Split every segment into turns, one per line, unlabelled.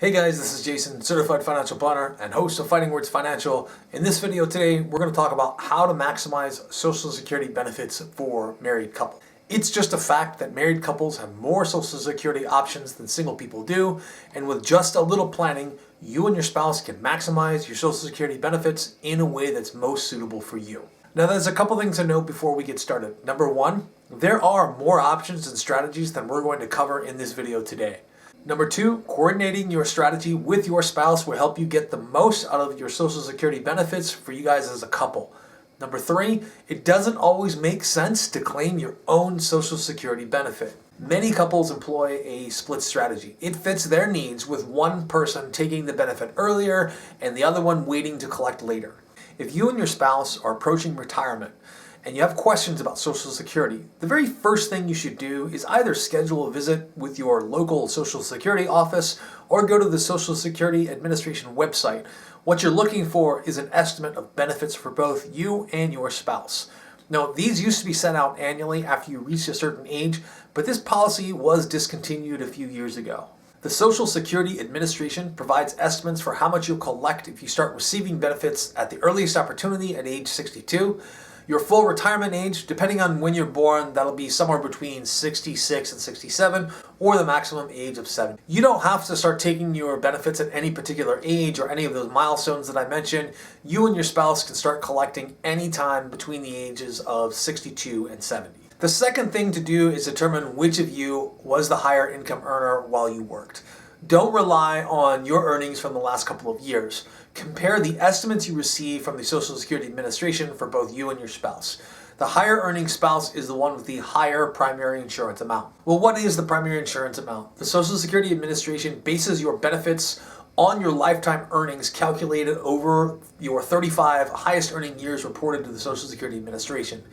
Hey guys, this is Jason, Certified Financial Planner and host of Fighting Words Financial. In this video today, we're going to talk about how to maximize Social Security benefits for married couples. It's just a fact that married couples have more Social Security options than single people do, and with just a little planning, you and your spouse can maximize your Social Security benefits in a way that's most suitable for you. Now, there's a couple things to note before we get started. Number one, there are more options and strategies than we're going to cover in this video today. Number two, coordinating your strategy with your spouse will help you get the most out of your Social Security benefits for you guys as a couple. Number three, it doesn't always make sense to claim your own Social Security benefit. Many couples employ a split strategy. It fits their needs, with one person taking the benefit earlier and the other one waiting to collect later. If you and your spouse are approaching retirement and you have questions about Social Security, the very first thing you should do is either schedule a visit with your local Social Security office or go to the Social Security Administration website. What you're looking for is an estimate of benefits for both you and your spouse. Now, these used to be sent out annually after you reached a certain age, but this policy was discontinued a few years ago. The Social Security Administration provides estimates for how much you'll collect if you start receiving benefits at the earliest opportunity at age 62. Your full retirement age, depending on when you're born, that'll be somewhere between 66 and 67, or the maximum age of 70. You don't have to start taking your benefits at any particular age or any of those milestones that I mentioned. You and your spouse can start collecting anytime between the ages of 62 and 70. The second thing to do is determine which of you was the higher income earner while you worked. Don't rely on your earnings from the last couple of years. Compare the estimates you receive from the Social Security Administration for both you and your spouse. The higher earning spouse is the one with the higher primary insurance amount. Well, what is the primary insurance amount? The Social Security Administration bases your benefits on your lifetime earnings calculated over your 35 highest earning years reported to the Social Security Administration.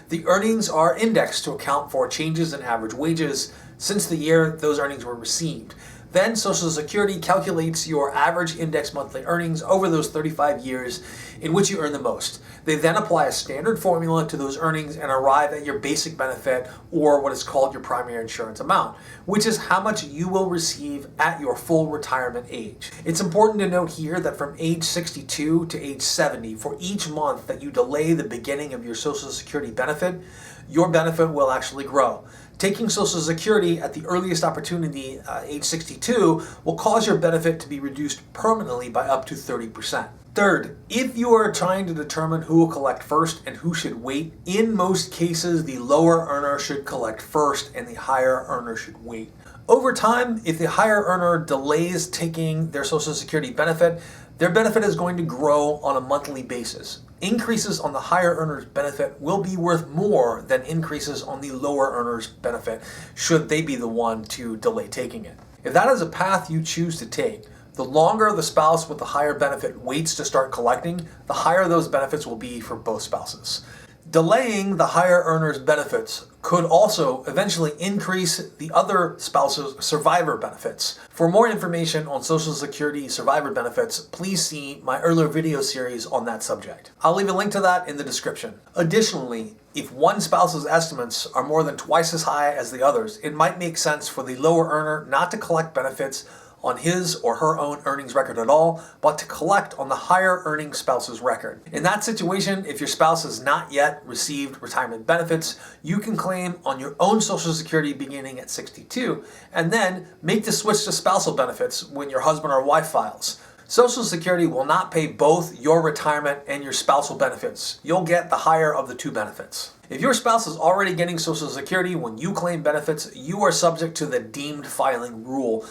The earnings are indexed to account for changes in average wages since the year those earnings were received. Then Social Security calculates your average index monthly earnings over those 35 years in which you earn the most. They then apply a standard formula to those earnings and arrive at your basic benefit, or what is called your primary insurance amount, which is how much you will receive at your full retirement age. It's important to note here that from age 62 to age 70, for each month that you delay the beginning of your Social Security benefit, your benefit will actually grow. Taking Social Security at the earliest opportunity, age 62, will cause your benefit to be reduced permanently by up to 30%. Third, if you are trying to determine who will collect first and who should wait, in most cases the lower earner should collect first and the higher earner should wait. Over time, if the higher earner delays taking their Social Security benefit, their benefit is going to grow on a monthly basis. Increases on the higher earner's benefit will be worth more than increases on the lower earner's benefit should they be the one to delay taking it. If that is a path you choose to take, the longer the spouse with the higher benefit waits to start collecting, the higher those benefits will be for both spouses. Delaying the higher earner's benefits could also eventually increase the other spouse's survivor benefits. For more information on Social Security survivor benefits, please see my earlier video series on that subject. I'll leave a link to that in the description. Additionally, if one spouse's estimates are more than twice as high as the others, it might make sense for the lower earner not to collect benefits on his or her own earnings record at all, but to collect on the higher earning spouse's record. In that situation, if your spouse has not yet received retirement benefits, you can claim on your own Social Security beginning at 62, and then make the switch to spousal benefits when your husband or wife files. Social Security will not pay both your retirement and your spousal benefits. You'll get the higher of the two benefits. If your spouse is already getting Social Security when you claim benefits, you are subject to the deemed filing rule.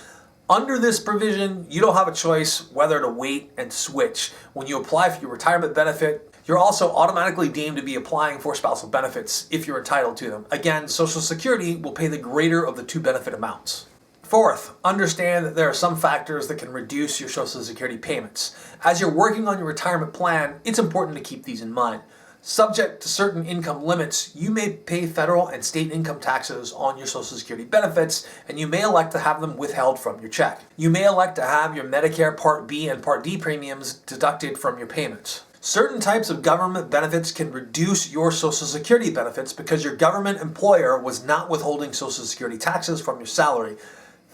Under this provision, you don't have a choice whether to wait and switch. When you apply for your retirement benefit, you're also automatically deemed to be applying for spousal benefits if you're entitled to them. Again, Social Security will pay the greater of the two benefit amounts. Fourth, understand that there are some factors that can reduce your Social Security payments. As you're working on your retirement plan, it's important to keep these in mind. Subject to certain income limits, you may pay federal and state income taxes on your Social Security benefits, and you may elect to have them withheld from your check. You may elect to have your Medicare Part B and Part D premiums deducted from your payments. Certain types of government benefits can reduce your Social Security benefits because your government employer was not withholding Social Security taxes from your salary.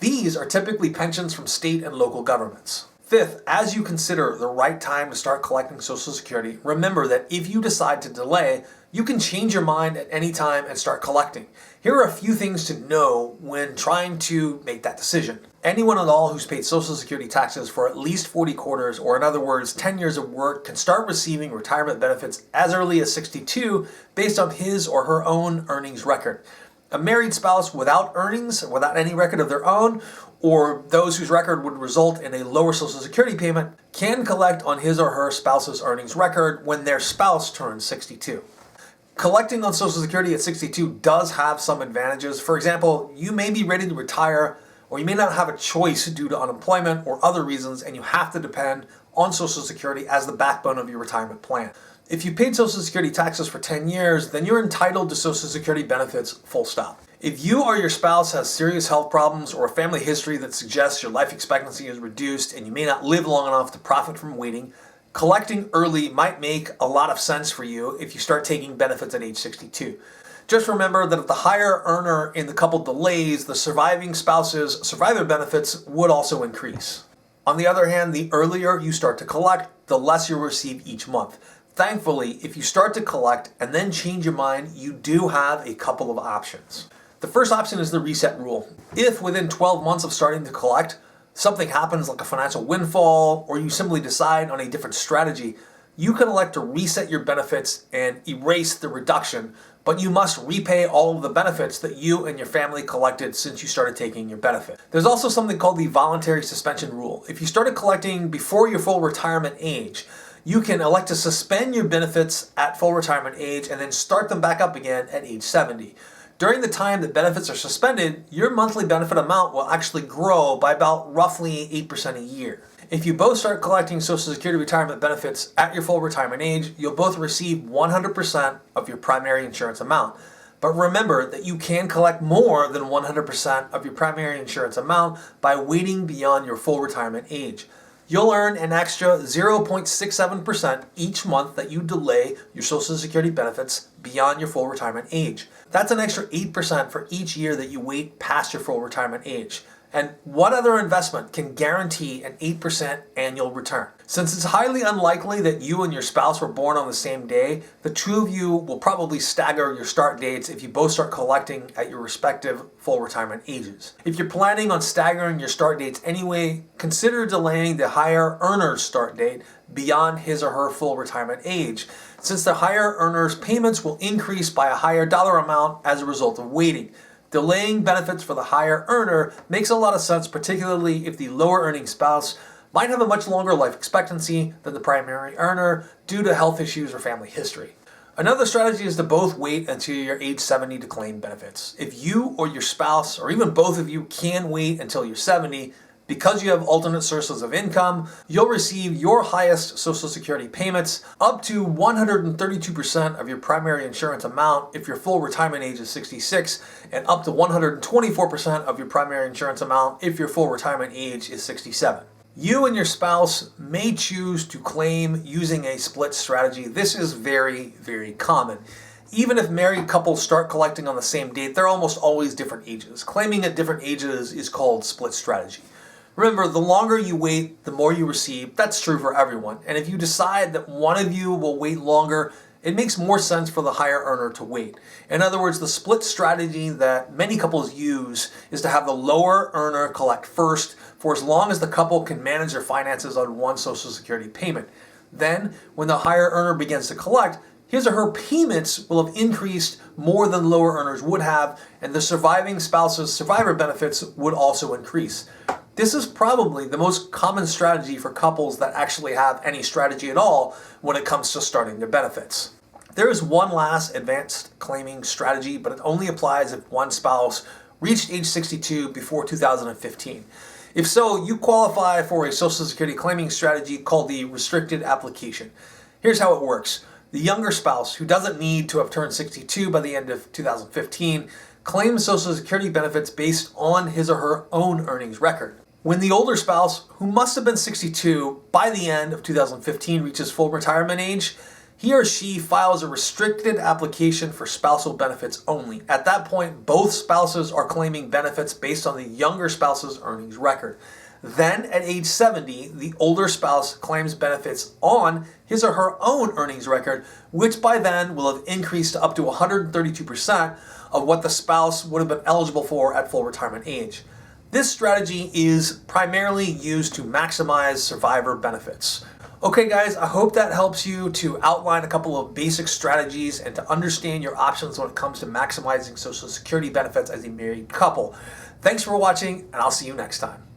These are typically pensions from state and local governments. Fifth, as you consider the right time to start collecting Social Security, remember that if you decide to delay, you can change your mind at any time and start collecting. Here are a few things to know when trying to make that decision. Anyone at all who's paid Social Security taxes for at least 40 quarters, or in other words, 10 years of work, can start receiving retirement benefits as early as 62 based on his or her own earnings record. A married spouse without earnings, without any record of their own, or those whose record would result in a lower Social Security payment, can collect on his or her spouse's earnings record when their spouse turns 62. Collecting on Social Security at 62 does have some advantages. For example, you may be ready to retire, or you may not have a choice due to unemployment or other reasons, and you have to depend on Social Security as the backbone of your retirement plan. If you paid Social Security taxes for 10 years, then you're entitled to Social Security benefits, full stop. If you or your spouse has serious health problems or a family history that suggests your life expectancy is reduced and you may not live long enough to profit from waiting, collecting early might make a lot of sense for you if you start taking benefits at age 62. Just remember that if the higher earner in the couple delays, the surviving spouse's survivor benefits would also increase. On the other hand, the earlier you start to collect, the less you'll receive each month. Thankfully, if you start to collect and then change your mind, you do have a couple of options. The first option is the reset rule. If within 12 months of starting to collect, something happens like a financial windfall, or you simply decide on a different strategy, you can elect to reset your benefits and erase the reduction, but you must repay all of the benefits that you and your family collected since you started taking your benefit. There's also something called the voluntary suspension rule. If you started collecting before your full retirement age, you can elect to suspend your benefits at full retirement age and then start them back up again at age 70. During the time that benefits are suspended, your monthly benefit amount will actually grow by about roughly 8% a year. If you both start collecting Social Security retirement benefits at your full retirement age, you'll both receive 100% of your primary insurance amount. But remember that you can collect more than 100% of your primary insurance amount by waiting beyond your full retirement age. You'll earn an extra 0.67% each month that you delay your Social Security benefits beyond your full retirement age. That's an extra 8% for each year that you wait past your full retirement age. And what other investment can guarantee an 8% annual return? Since it's highly unlikely that you and your spouse were born on the same day, the two of you will probably stagger your start dates if you both start collecting at your respective full retirement ages. If you're planning on staggering your start dates anyway, consider delaying the higher earner's start date beyond his or her full retirement age, since the higher earner's payments will increase by a higher dollar amount as a result of waiting. Delaying benefits for the higher earner makes a lot of sense, particularly if the lower earning spouse might have a much longer life expectancy than the primary earner due to health issues or family history. Another strategy is to both wait until you're age 70 to claim benefits. If you or your spouse, or even both of you, can wait until you're 70, because you have alternate sources of income, you'll receive your highest Social Security payments up to 132% of your primary insurance amount if your full retirement age is 66, and up to 124% of your primary insurance amount if your full retirement age is 67. You and your spouse may choose to claim using a split strategy. This is very, very common. Even if married couples start collecting on the same date, they're almost always different ages. Claiming at different ages is called split strategy. Remember, the longer you wait, the more you receive. That's true for everyone. And if you decide that one of you will wait longer, it makes more sense for the higher earner to wait. In other words, the split strategy that many couples use is to have the lower earner collect first for as long as the couple can manage their finances on one Social Security payment. Then, when the higher earner begins to collect, his or her payments will have increased more than lower earners would have, and the surviving spouse's survivor benefits would also increase. This is probably the most common strategy for couples that actually have any strategy at all when it comes to starting their benefits. There is one last advanced claiming strategy, but it only applies if one spouse reached age 62 before 2015. If so, you qualify for a Social Security claiming strategy called the restricted application. Here's how it works. The younger spouse, who doesn't need to have turned 62 by the end of 2015, claims Social Security benefits based on his or her own earnings record. When the older spouse, who must have been 62 by the end of 2015, reaches full retirement age, he or she files a restricted application for spousal benefits only. At that point, both spouses are claiming benefits based on the younger spouse's earnings record. Then, at age 70, the older spouse claims benefits on his or her own earnings record, which by then will have increased to up to 132% of what the spouse would have been eligible for at full retirement age. This strategy is primarily used to maximize survivor benefits. Okay guys, I hope that helps you to outline a couple of basic strategies and to understand your options when it comes to maximizing Social Security benefits as a married couple. Thanks for watching, and I'll see you next time.